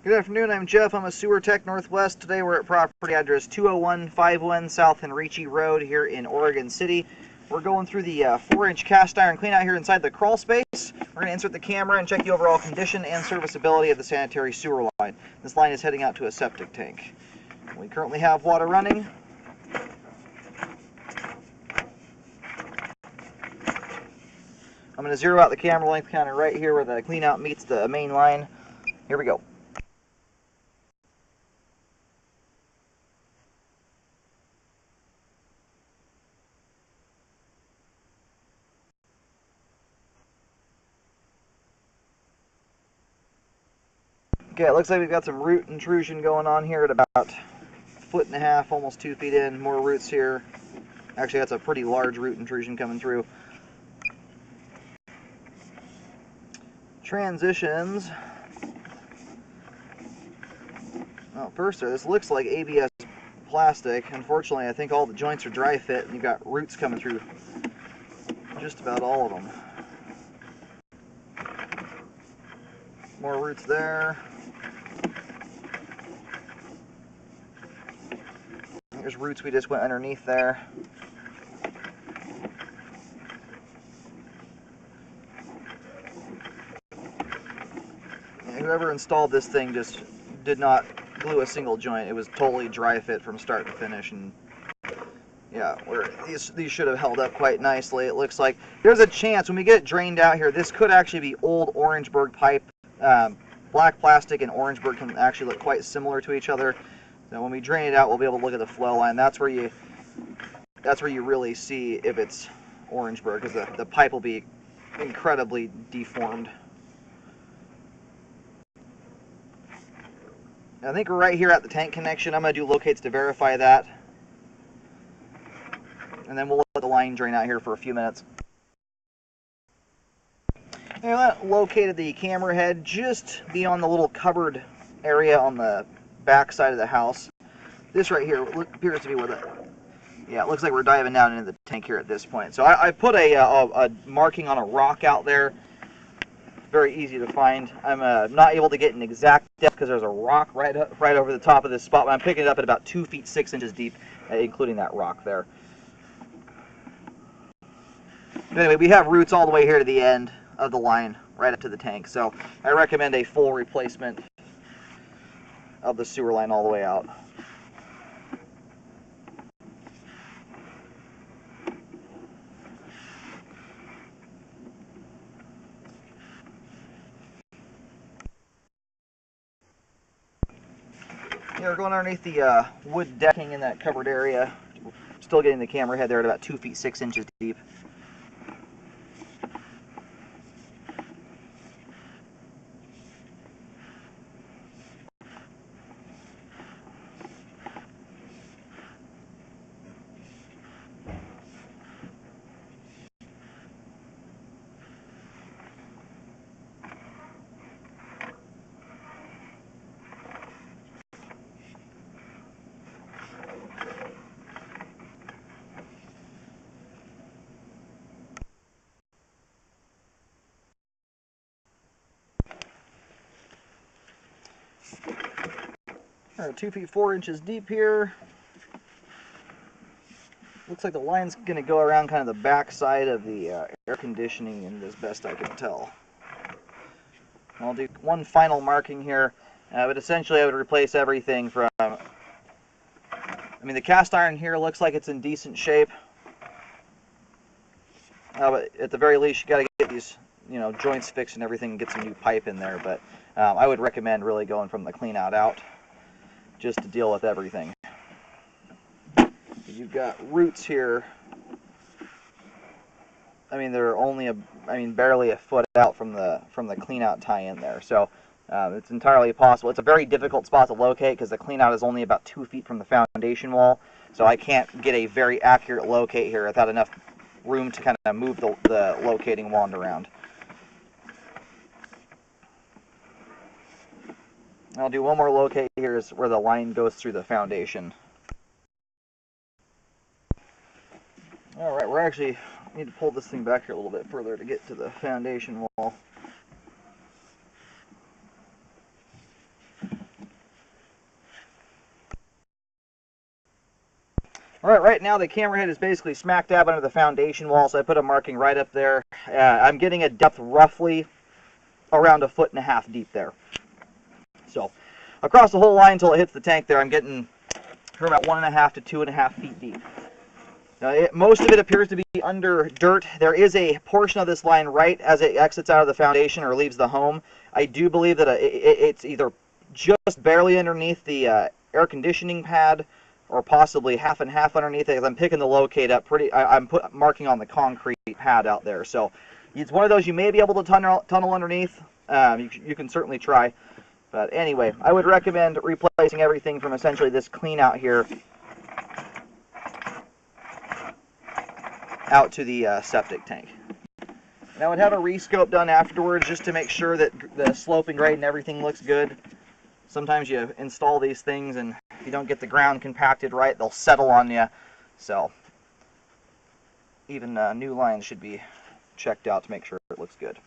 Good afternoon, I'm Jeff. I'm a sewer tech Northwest. Today we're at property address 20151 South Henrichi Road here in Oregon City. We're going through the 4-inch cast iron clean out here inside the crawl space. We're going to insert the camera and check the overall condition and serviceability of the sanitary sewer line. This line is heading out to a septic tank. We currently have water running. I'm going to zero out the camera length counter right here where the clean out meets the main line. Here we go. Okay, it looks like we've got some root intrusion going on here at about 1.5 feet, almost 2 feet in. More roots here. Actually, that's a pretty large root intrusion coming through. Transitions. Well, first, this looks like ABS plastic. Unfortunately, I think all the joints are dry fit, and you've got roots coming through just about all of them. More roots there. There's roots we just went underneath there. And whoever installed this thing just did not glue a single joint. It was totally dry fit from start to finish, and yeah, these should have held up quite nicely. It looks like there's a chance when we get it drained out here, this could actually be old Orangeburg pipe. Black plastic and Orangeburg can actually look quite similar to each other. So when we drain it out, we'll be able to look at the flow line. That's where you really see if it's Orangeburg, because the pipe will be incredibly deformed. I think we're right here at the tank connection. I'm going to do locates to verify that. And then we'll let the line drain out here for a few minutes. And that located the camera head just beyond the little cupboard area on the back side of the house. This right here appears to be where it looks like we're diving down into the tank here at this point. So I put a marking on a rock out there. Very easy to find. I'm not able to get an exact depth because there's a rock right over the top of this spot, but I'm picking it up at about 2 feet 6 inches deep, including that rock there. But anyway, we have roots all the way here to the end of the line, right up to the tank. So I recommend a full replacement of the sewer line all the way out. Yeah, we're going underneath the wood decking in that covered area. Still getting the camera head there at about 2 feet 6 inches deep. All right, 2 feet 4 inches deep here. Looks like the line's going to go around kind of the back side of the air conditioning, and as best I can tell. I'll do one final marking here, but essentially I would replace everything from, the cast iron here looks like it's in decent shape, but at the very least you got to get these joints fixed and everything and get some new pipe in there, but I would recommend really going from the clean out just to deal with everything. You've got roots here. They're only barely a foot out from the clean out tie-in there. So it's entirely possible. It's a very difficult spot to locate because the clean out is only about 2 feet from the foundation wall. So I can't get a very accurate locate here without enough room to kind of move the locating wand around. I'll do one more locate here, is where the line goes through the foundation. Alright, we actually need to pull this thing back here a little bit further to get to the foundation wall. Alright, right now the camera head is basically smack dab under the foundation wall, so I put a marking right up there. I'm getting a depth roughly around 1.5 feet deep there. So, across the whole line until it hits the tank there, I'm getting from about 1.5 to 2.5 feet deep. Now, most of it appears to be under dirt. There is a portion of this line right as it exits out of the foundation or leaves the home. I do believe that it's either just barely underneath the air conditioning pad, or possibly half and half underneath it, because I'm picking the locate up I'm marking on the concrete pad out there. So it's one of those you may be able to tunnel underneath. You can certainly try. But anyway, I would recommend replacing everything from essentially this clean out here out to the septic tank. And I would have a rescope done afterwards just to make sure that the sloping grade and everything looks good. Sometimes you install these things and if you don't get the ground compacted right, they'll settle on you. So even new lines should be checked out to make sure it looks good.